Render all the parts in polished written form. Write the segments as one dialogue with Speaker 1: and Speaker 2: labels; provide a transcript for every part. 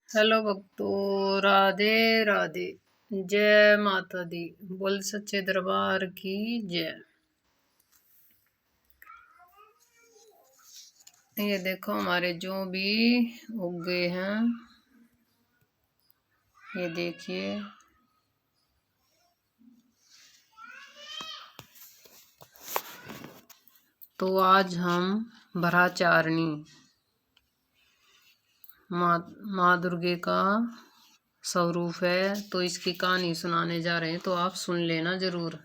Speaker 1: Hello भक्तों, राधे राधे। जय माता दी। बोल सच्चे दरबार की जय। ये देखो हमारे जो भी उगे हैं, ये देखिए। तो आज हम ब्रह्मचारिणी माँ दुर्गे का स्वरूप है, तो इसकी कहानी सुनाने जा रहे हैं, तो आप सुन लेना जरूर।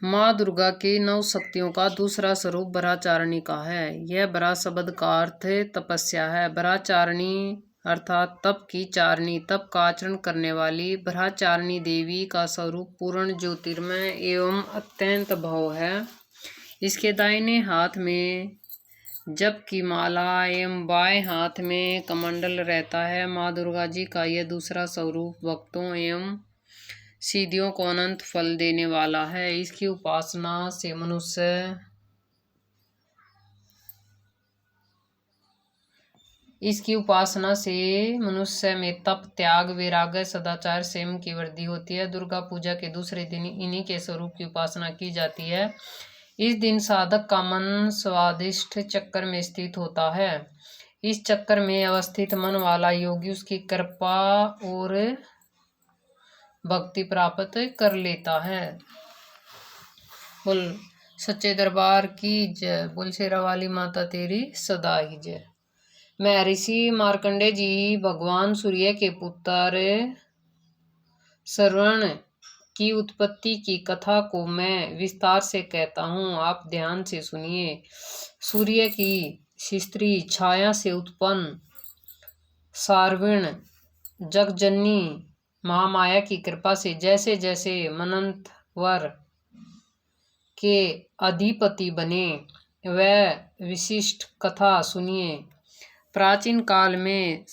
Speaker 1: माँ दुर्गा की 9 शक्तियों का दूसरा स्वरूप ब्रह्मचारिणी का है। यह ब्रह्म शब्द का अर्थ तपस्या है। ब्रह्मचारिणी अर्थात तप की चारिणी, तप का आचरण करने वाली ब्रह्मचारिणी देवी का स्वरूप पूर्ण ज्योतिर्मय एवं अत्यंत भव्य है। इसके दाहिने हाथ में जप की माला एवं बाएं हाथ में कमंडल रहता है। माँ दुर्गा जी का यह दूसरा स्वरूप भक्तों एवं सिद्धियों को अनंत फल देने वाला है। इसकी उपासना से मनुष्य में तप, त्याग, वैराग्य, सदाचार, संयम की वृद्धि होती है। दुर्गा पूजा के दूसरे दिन इन्हीं के स्वरूप की उपासना की जाती है। इस दिन साधक का मन स्वादिष्ट चक्कर में स्थित होता है। इस चक्कर में अवस्थित मन वाला योगी उसकी कृपा और भक्ति प्राप्त कर लेता है। बोल सच्चे दरबार की जय। बोल शेरा वाली माता तेरी सदा ही जय। महर्षि मार्कंडे जी भगवान सूर्य के पुत्र श्रवण की उत्पत्ति की कथा को मैं विस्तार से कहता हूँ, आप ध्यान से सुनिए। सूर्य की शिस्त्री छाया से उत्पन्न सार्वण जगजननी महामाया की कृपा से जैसे जैसे मनंतवर के अधिपति बने, वह विशिष्ट कथा सुनिए। प्राचीन काल में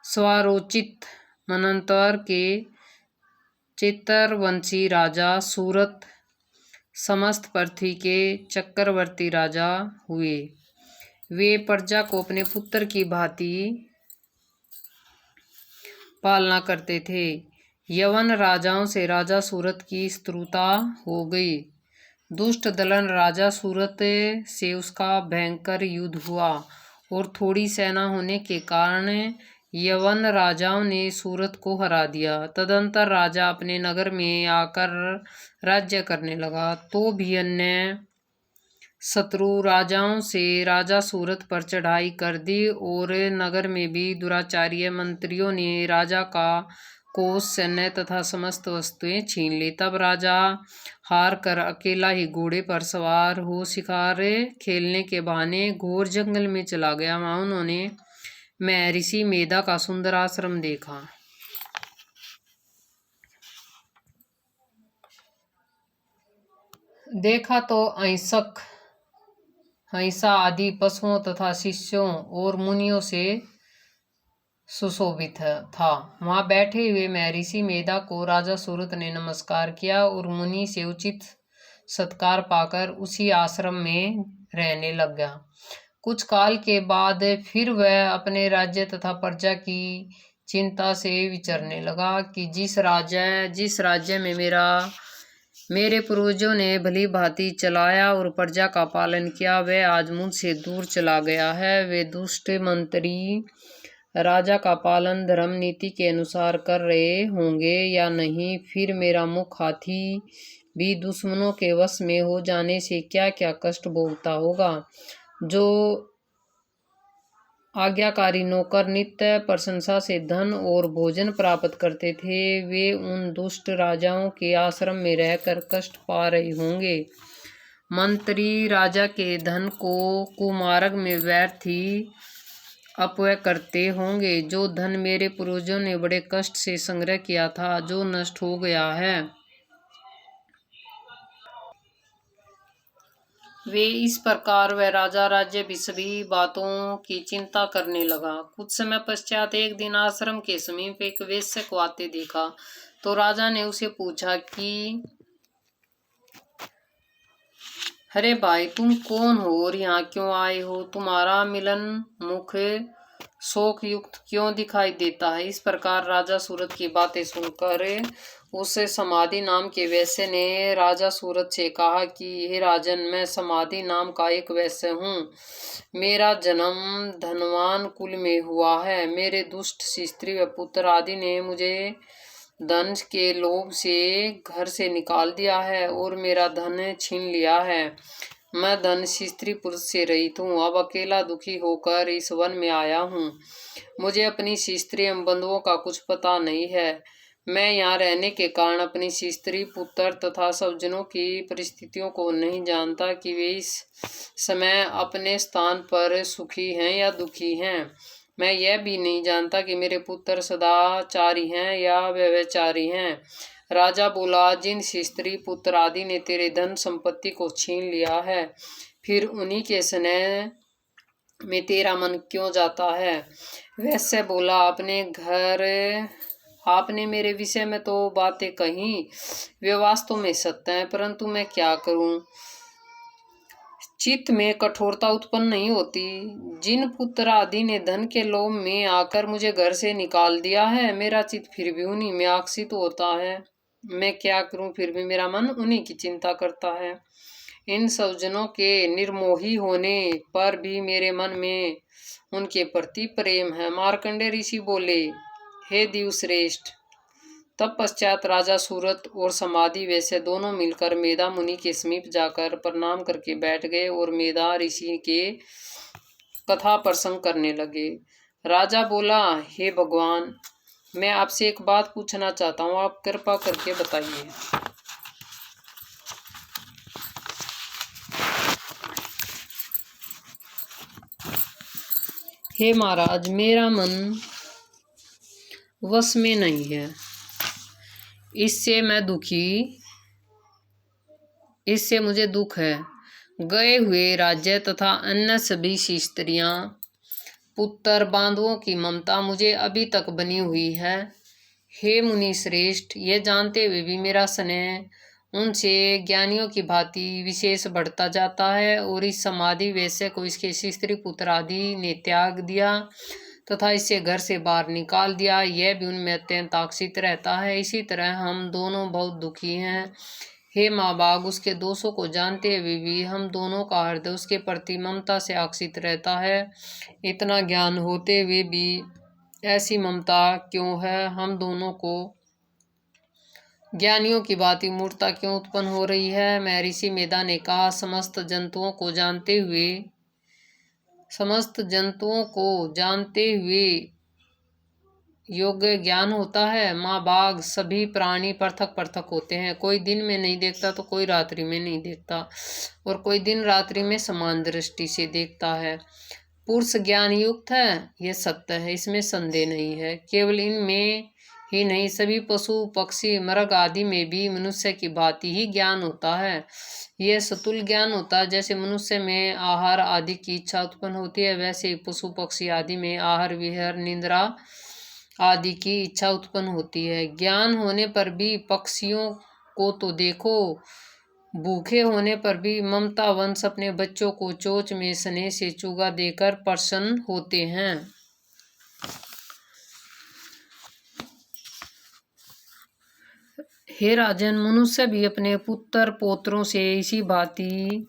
Speaker 1: स्वरोचित मनंतवर के चित्रवंशी राजा सूरत समस्त पृथ्वी के चक्रवर्ती राजा हुए। वे प्रजा को अपने पुत्र की भांति पालना करते थे। यवन राजाओं से राजा सूरत की शत्रुता हो गई। दुष्ट दलन राजा सूरत से उसका भयंकर युद्ध हुआ और थोड़ी सेना होने के कारण यवन राजाओं ने सूरत को हरा दिया। तदंतर राजा अपने नगर में आकर राज्य करने लगा। तो भी अन्य शत्रु राजाओं से राजा सूरत पर चढ़ाई कर दी और नगर में भी दुराचार्य मंत्रियों ने राजा का कोष, सैन्य तथा समस्त वस्तुएं छीन ली। तब राजा हार कर अकेला ही घोड़े पर सवार हो शिकार खेलने के बहाने घोर जंगल में चला गया। वहां उन्होंने महर्षि मेधा का सुंदर आश्रम देखा तो हंसा आदि पशुओं तथा शिष्यों और मुनियों से सुशोभित था। वहां बैठे हुए महर्षि मेधा को राजा सूरत ने नमस्कार किया और मुनि से उचित सत्कार पाकर उसी आश्रम में रहने लग गया। कुछ काल के बाद फिर वह अपने राज्य तथा प्रजा की चिंता से विचरने लगा कि जिस राज्य में मेरे पूर्वजों ने भली भांति चलाया और प्रजा का पालन किया, वह आज मुझसे दूर चला गया है। वे दुष्ट मंत्री राजा का पालन धर्म नीति के अनुसार कर रहे होंगे या नहीं। फिर मेरा मुख हाथी भी दुश्मनों के वश में हो जाने से क्या क्या कष्ट भोगता होगा। जो आज्ञाकारी नौकर नित्य प्रशंसा से धन और भोजन प्राप्त करते थे, वे उन दुष्ट राजाओं के आश्रम में रहकर कष्ट पा रहे होंगे। मंत्री राजा के धन को कुमार्ग में व्यर्थ ही अपव्यय करते होंगे। जो धन मेरे पूर्वजों ने बड़े कष्ट से संग्रह किया था, जो नष्ट हो गया है, वे इस प्रकार वह राजा राज्य भी सभी बातों की चिंता करने लगा। कुछ समय पश्चात एक दिन आश्रम के समीप एक वेश्या को आते देखा, तो राजा ने उसे पूछा कि अरे भाई, तुम कौन हो और यहाँ क्यों आए हो? तुम्हारा मिलन मुख शोक युक्त क्यों दिखाई देता है? इस प्रकार राजा सूरत की बातें सुनकर उस समाधि नाम के वैश्य ने राजा सूरत से कहा कि हे राजन, मैं समाधि नाम का एक वैश्य हूँ। मेरा जन्म धनवान कुल में हुआ है। मेरे दुष्ट स्त्री व पुत्र आदि ने मुझे धन के लोभ से घर से निकाल दिया है और मेरा धन छीन लिया है। मैं धन स्त्री पुरुष से रहित हूँ। अब अकेला दुखी होकर इस वन में आया हूँ। मुझे अपनी स्त्री एवं बंधुओं का कुछ पता नहीं है। मैं यहाँ रहने के कारण अपनी स्त्री पुत्र तथा सज्जनों की परिस्थितियों को नहीं जानता कि वे इस समय अपने स्थान पर सुखी हैं या दुखी हैं। मैं यह भी नहीं जानता कि मेरे पुत्र सदाचारी हैं या व्यभिचारी हैं। राजा बोला, जिन स्त्री पुत्र आदि ने तेरे धन संपत्ति को छीन लिया है, फिर उन्हीं के स्नेह में तेरा मन क्यों जाता है? वैसे बोला, अपने घर आपने मेरे विषय में तो बातें कही, वे वास्तव में सत्य हैं, परंतु मैं क्या करूं? चित्त में कठोरता उत्पन्न नहीं होती। जिन पुत्र आदि ने धन के लोभ में आकर मुझे घर से निकाल दिया है, मेरा चित्त फिर भी उन्हीं में आकर्षित होता है। मैं क्या करूं? फिर भी मेरा मन उन्हीं की चिंता करता है। इन सज्जनों के निर्मोही होने पर भी मेरे मन में उनके प्रति प्रेम है। मार्कंडेय ऋषि बोले, हे दिवश्रेष्ठ, तत्पश्चात राजा सूरत और समाधि वैश्य दोनों मिलकर मेधा मुनि के समीप जाकर प्रणाम करके बैठ गए और मेधा ऋषि के कथा प्रसंग करने लगे। राजा बोला, हे भगवान, मैं आपसे एक बात पूछना चाहता हूँ, आप कृपा करके बताइए। हे महाराज, मेरा मन वश में नहीं है। इससे मुझे दुख है। गए हुए राज्य तथा अन्य सभी स्त्रियां पुत्र बांधवों की ममता मुझे अभी तक बनी हुई है। हे मुनि श्रेष्ठ, ये जानते हुए भी मेरा स्नेह उनसे ज्ञानियों की भांति विशेष बढ़ता जाता है और इस समाधि वैश्य को इसके स्त्री पुत्र आदि ने त्याग दिया तथा इसे घर से बाहर निकाल दिया। यह भी उनमें अत्यंत आकर्षित रहता है। इसी तरह हम दोनों बहुत दुखी हैं। हे माँ बाग, उसके दोषों को जानते हुए भी हम दोनों का हृदय उसके प्रति ममता से आकर्षित रहता है। इतना ज्ञान होते हुए भी ऐसी ममता क्यों है? हम दोनों को ज्ञानियों की भांति मूर्खता क्यों उत्पन्न हो रही है? महर्षि मेधा ने कहा, समस्त जंतुओं को जानते हुए योग्य ज्ञान होता है। माँ बाघ, सभी प्राणी पृथक पृथक होते हैं। कोई दिन में नहीं देखता तो कोई रात्रि में नहीं देखता और कोई दिन रात्रि में समान दृष्टि से देखता है। पुरुष ज्ञान युक्त है, यह सत्य है, इसमें संदेह नहीं है। केवल इनमें ही नहीं, सभी पशु पक्षी मृग आदि में भी मनुष्य की भांति ही ज्ञान होता है। यह सतुल ज्ञान होता है। जैसे मनुष्य में आहार आदि की इच्छा उत्पन्न होती है, वैसे ही पशु पक्षी आदि में आहार विहार निद्रा आदि की इच्छा उत्पन्न होती है। ज्ञान होने पर भी पक्षियों को तो देखो, भूखे होने पर भी ममता वंश अपने बच्चों को चोंच में स्नेह से चुगा देकर प्रसन्न होते हैं। हे राजन, मनुष्य भी अपने पुत्र पौत्रों से इसी भांति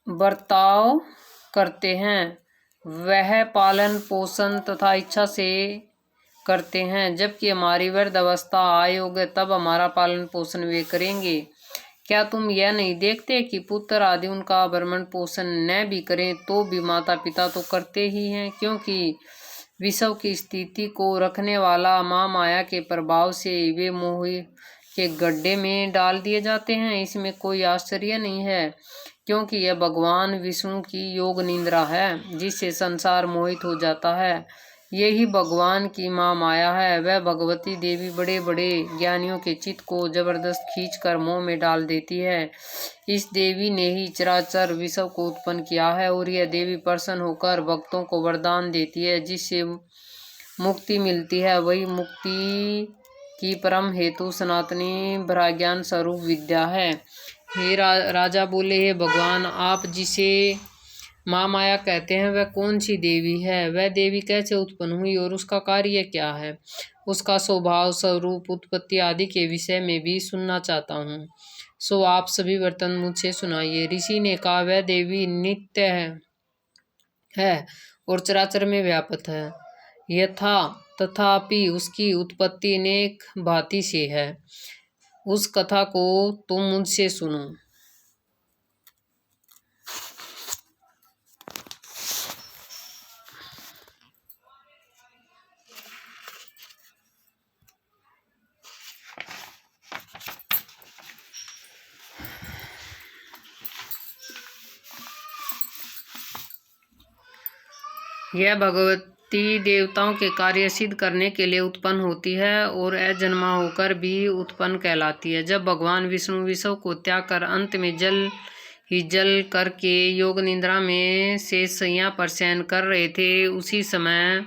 Speaker 1: बर्ताव करते हैं। वह पालन पोषण तथा इच्छा से करते हैं, जबकि हमारी वृद्ध अवस्था आयोगे तब हमारा पालन पोषण वे करेंगे। क्या तुम यह नहीं देखते कि पुत्र आदि उनका भरण पोषण न भी करें तो भी माता पिता तो करते ही हैं, क्योंकि विश्व की स्थिति को रखने वाला माँ माया के प्रभाव से वे मोह के गड्ढे में डाल दिए जाते हैं। इसमें कोई आश्चर्य नहीं है, क्योंकि यह भगवान विष्णु की योग निद्रा है, जिससे संसार मोहित हो जाता है। यही भगवान की माँ माया है। वह भगवती देवी बड़े बड़े ज्ञानियों के चित्त को जबरदस्त खींचकर मोह में डाल देती है। इस देवी ने ही चराचर विश्व को उत्पन्न किया है और यह देवी प्रसन्न होकर भक्तों को वरदान देती है, जिससे मुक्ति मिलती है। वही मुक्ति की परम हेतु सनातनी ब्रह्मज्ञान स्वरूप विद्या है। हे राजा बोले, हे भगवान, आप जिसे महामाया कहते हैं वह कौन सी देवी है? वह देवी कैसे उत्पन्न हुई और उसका कार्य क्या है? उसका स्वभाव, स्वरूप, उत्पत्ति आदि के विषय में भी सुनना चाहता हूँ। सो आप सभी वर्तन मुझसे सुनाइए। ऋषि ने कहा, वह देवी नित्य है और चराचर में व्यापक है। यथा तथापि उसकी उत्पत्ति अनेक भांति से है। उस कथा को तुम मुझसे सुनो। यह भगवती देवताओं के कार्य सिद्ध करने के लिए उत्पन्न होती है और अजन्मा होकर भी उत्पन्न कहलाती है। जब भगवान विष्णु विषव को त्याग कर अंत में जल ही जल करके योग निद्रा में शेष शैया पर शयन कर रहे थे, उसी समय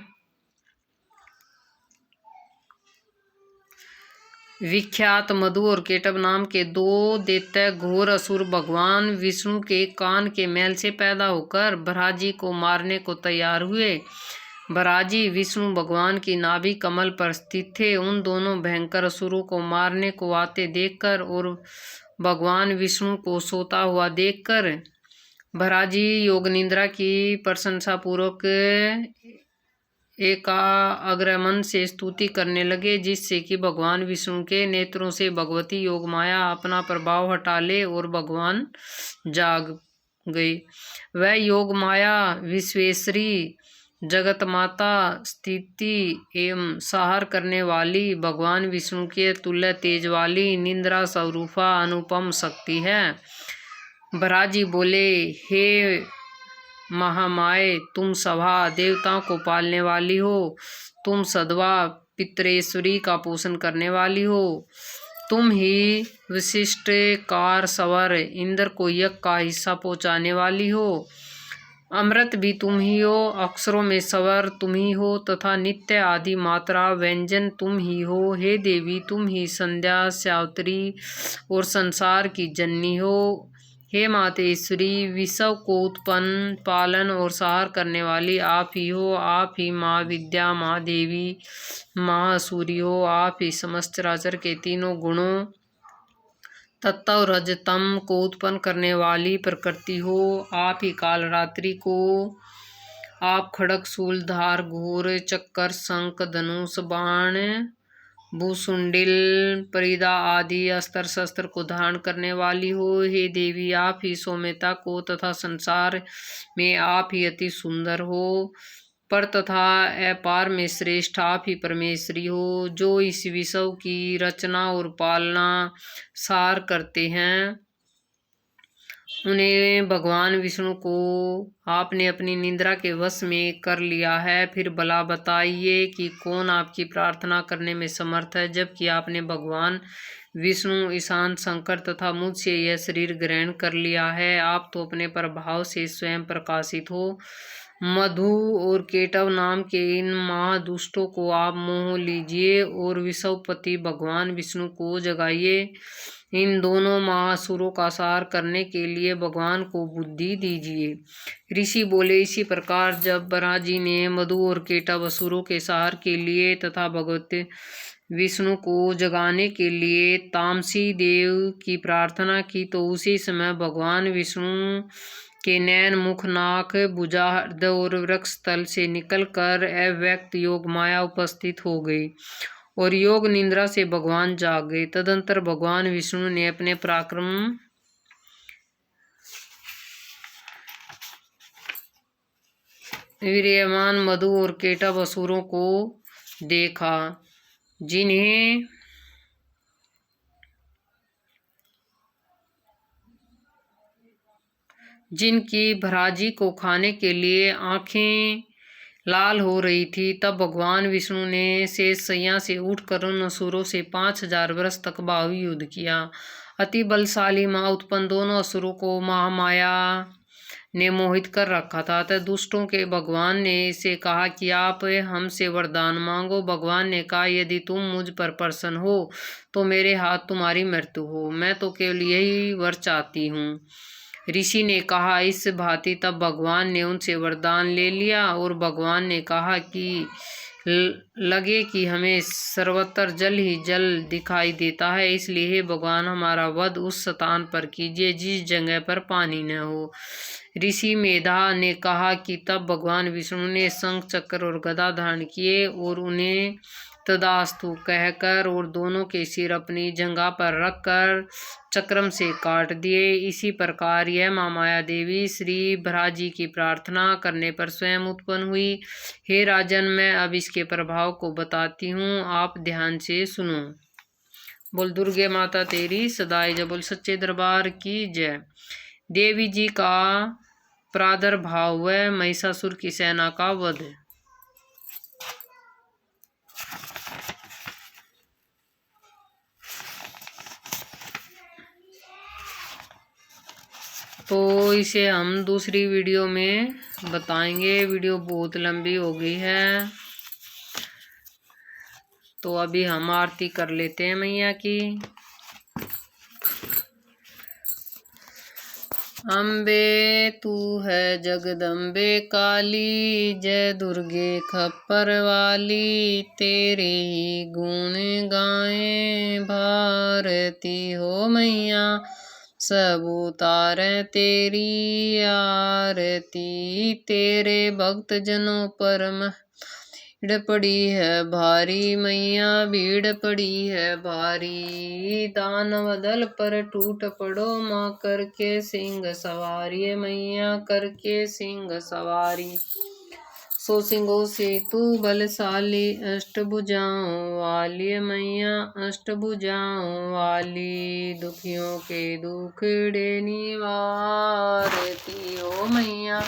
Speaker 1: विख्यात मधु और केटव नाम के दो दैत्य घोर असुर भगवान विष्णु के कान के मैल से पैदा होकर भराजी को मारने को तैयार हुए। भराजी विष्णु भगवान की नाभि कमल पर स्थित थे। उन दोनों भयंकर असुरों को मारने को आते देखकर और भगवान विष्णु को सोता हुआ देखकर भराजी योग निद्रा की प्रशंसा पूर्वक एकाग्रमन से स्तुति करने लगे, जिससे कि भगवान विष्णु के नेत्रों से भगवती योग माया अपना प्रभाव हटा ले और भगवान जाग गए। वह योग माया विश्वेश्वरी, जगत माता, स्थिति एवं संहार करने वाली, भगवान विष्णु के तुल्य तेज वाली, निंद्रा स्वरूपा अनुपम शक्ति है। भराजी बोले, हे महामाये, तुम सभा देवताओं को पालने वाली हो, तुम सदवा पितरेश्वरी का पोषण करने वाली हो, तुम ही विशिष्ट कार सवर इंद्र को यज्ञ का हिस्सा पहुँचाने वाली हो, अमृत भी तुम ही हो, अक्षरों में सवर तुम ही हो तथा नित्य आदि मात्रा व्यंजन तुम ही हो। हे देवी, तुम ही संध्या, सावित्री और संसार की जननी हो। हे मातेश्वरी, विषव को उत्पन्न, पालन और संहार करने वाली आप ही हो। आप ही माँ विद्या, माँ देवी, माँ असुरी हो। आप ही समस्त चराचर के तीनों गुणों तत्व और रजतम को उत्पन्न करने वाली प्रकृति हो। आप ही काल रात्रि को, आप खड़ग, शूल, धार, घोर, चक्कर, शंख, धनुष, बाण, भूसुंडिल, परिदा आदि अस्त्र शस्त्र को धारण करने वाली हो। हे देवी, आप ही सौम्यता को तथा संसार में आप ही अति सुंदर हो, पर तथा अपार में श्रेष्ठ आप ही परमेश्वरी हो, जो इस विश्व की रचना और पालना सार करते हैं। उन्हें भगवान विष्णु को आपने अपनी निद्रा के वश में कर लिया है। फिर भला बताइए कि कौन आपकी प्रार्थना करने में समर्थ है, जबकि आपने भगवान विष्णु, ईशान, शंकर तथा मुझसे यह शरीर ग्रहण कर लिया है। आप तो अपने प्रभाव से स्वयं प्रकाशित हो। मधु और केटव नाम के इन महादुष्टों को आप मोह लीजिए और विषवपति भगवान विष्णु को जगाइए। इन दोनों महासुरों का संहार करने के लिए भगवान को बुद्धि दीजिए। ऋषि बोले, इसी प्रकार जब भराजी ने मधु और केटव असुरों के संहार के लिए तथा भगवती विष्णु को जगाने के लिए तामसी देव की प्रार्थना की, तो उसी समय भगवान विष्णु के नैन, मुख, नाक, भुजा, हृदय और वृक्ष तल से निकलकर अव्यक्त योग माया उपस्थित हो गई और योग निद्रा से भगवान जाग गए। तदंतर भगवान विष्णु ने अपने पराक्रम वीर्यमान मधु और केटव असुरों को देखा, जिनकी भराजी को खाने के लिए आंखें लाल हो रही थी। तब भगवान विष्णु ने शेष शैया से उठकर उन असुरों से 5000 वर्ष तक बाहु युद्ध किया। अति बलशाली माँ उत्पन्न दोनों असुरों को महामाया ने मोहित कर रखा था। अतः दुष्टों के भगवान ने इसे कहा कि आप हमसे वरदान मांगो। भगवान ने कहा, यदि तुम मुझ पर प्रसन्न हो तो मेरे हाथ तुम्हारी मृत्यु हो, मैं तो केवल यही वर चाहती हूँ। ऋषि ने कहा, इस भांति तब भगवान ने उनसे वरदान ले लिया और भगवान ने कहा कि लगे कि हमें सर्वत्र जल ही जल दिखाई देता है, इसलिए हे भगवान हमारा वध उस स्थान पर कीजिए जिस जगह पर पानी न हो। ऋषि मेधा ने कहा कि तब भगवान विष्णु ने शंख चक्र और गदा धारण किए और उन्हें तदास्तु कहकर और दोनों के सिर अपनी जंघा पर रखकर चक्रम से काट दिए। इसी प्रकार यह महामाया देवी श्री भराजी की प्रार्थना करने पर स्वयं उत्पन्न हुई। हे राजन, मैं अब इसके प्रभाव को बताती हूँ, आप ध्यान से सुनो। बोल दुर्गे माता तेरी सदाई जय। बोल सच्चे दरबार की जय। देवी जी का प्रादुर्भाव व महिषासुर की सेना का वध। तो इसे हम दूसरी वीडियो में बताएंगे, वीडियो बहुत लंबी हो गई है। तो अभी हम आरती कर लेते हैं मैया की। अम्बे तू है जगदम्बे काली, जय दुर्गे खप्पर वाली, तेरे ही गुण गाएं भारती हो मैया, सब उतारे तेरी आरती, तेरे भक्त जनों पर भीड़ पड़ी है भारी मैया, भीड़ पड़ी है भारी, दानव दल पर टूट पड़ो माँ, करके सिंह सवारी मैया, करके सिंह सवारी। सो सिंहों से तू बलशाली, अष्टभुजाओं वाली मैया, अष्टभुजाओं वाली, दुखियों के दुखड़े निवारती हो मैया,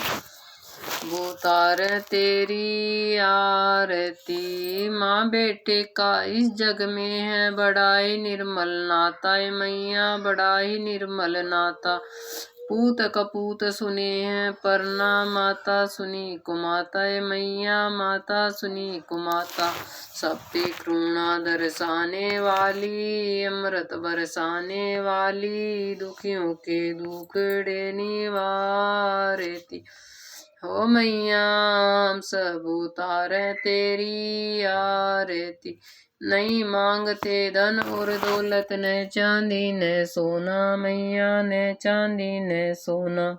Speaker 1: भूतार तेरी आरती। माँ बेटे का इस जग में है बड़ा ही निर्मल नाता मैया, बड़ा ही निर्मल नाता, पूत कपूत सुने हैं परना, माता सुनी कुमाता मैया, माता सुनी कुमाता, सब पे करुणा दर्शाने वाली, अमृत बरसाने वाली, दुखियों के दुखड़े निवारती हो मैया, हम सब उतारे तेरी आरती। नहीं मांगते धन और दौलत, न चांदी न सोना मैया, न चांदी न सोना,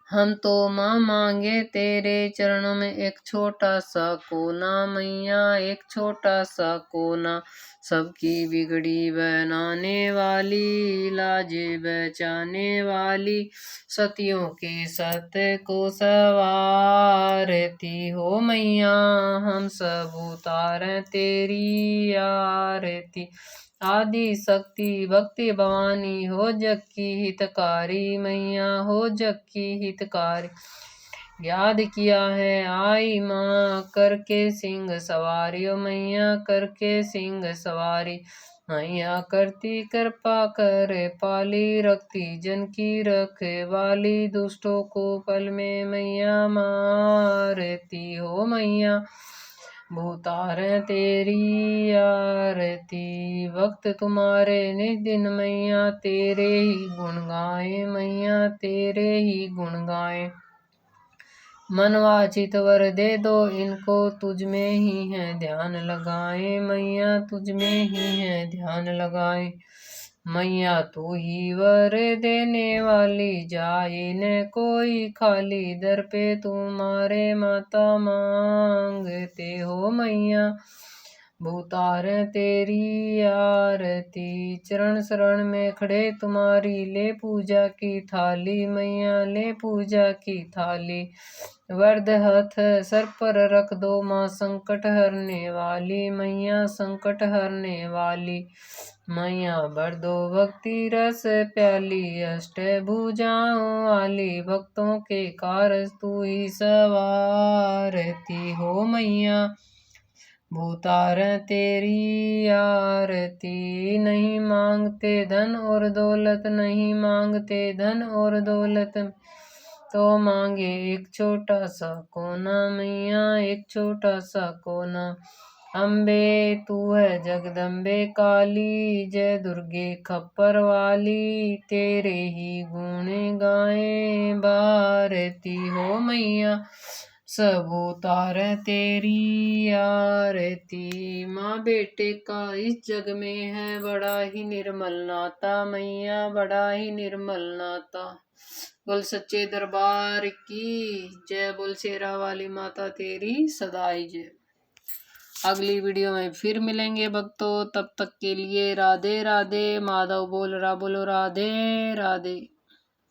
Speaker 1: हम तो माँ मांगे तेरे चरणों में एक छोटा सा कोना मैया, एक छोटा सा कोना, सबकी बिगड़ी बनाने वाली, लाजे बचाने वाली, सतियों के सत्य को सवारती हो मैया, हम सब उतारे तेरी आरती। आदि शक्ति भक्ति भवानी हो जग की हितकारी मैया, हो जग की हितकारी, याद किया है आई माँ, करके सिंह सवारी ओ मैया, करके सिंह सवारी, मैया करती कृपा करे पाली, रखती जन की रखवाली, दुष्टों को पल में मैया मारती हो मैया, भूतारे तेरी आरती। वक्त तुम्हारे निज दिन मैया, तेरे ही गुण गाए मैया, तेरे ही गुण गाए, मनवांछित वर दे दो इनको, तुझ में ही है ध्यान लगाए मैया, तुझ में ही है ध्यान लगाए मैया, तू ही वर देने वाली, जाए न कोई खाली, दर पे तुम्हारे माता मांगते हो मैया, भूतार तेरी आरती। चरण शरण में खड़े तुम्हारी, ले पूजा की थाली मैया, ले पूजा की थाली, वरद हथ सर पर रख दो माँ, संकट हरने वाली मैया, संकट हरने वाली मैया, भर दो भक्ति रस प्याली, अष्ट भुजाओं वाली, भक्तों के कारज तू ही सवारती हो मैया, भूतार तेरी आरती। नहीं मांगते धन और दौलत, नहीं मांगते धन और दौलत, तो मांगे एक छोटा सा कोना मैया, एक छोटा सा कोना। अम्बे तू है जगदम्बे काली, जय दुर्गे खप्पर वाली, तेरे ही गुण गाए भारती हो मैया, सब उतारे तेरी आरती। माँ बेटे का इस जग में है बड़ा ही निर्मल नाता मैया, बड़ा ही निर्मल नाता। बोल सच्चे दरबार की जय, बोल शेरा वाली माता तेरी सदा ही जय। अगली वीडियो में फिर मिलेंगे भक्तों, तब तक के लिए राधे राधे। माधव बोल रहा, बोलो राधे राधे।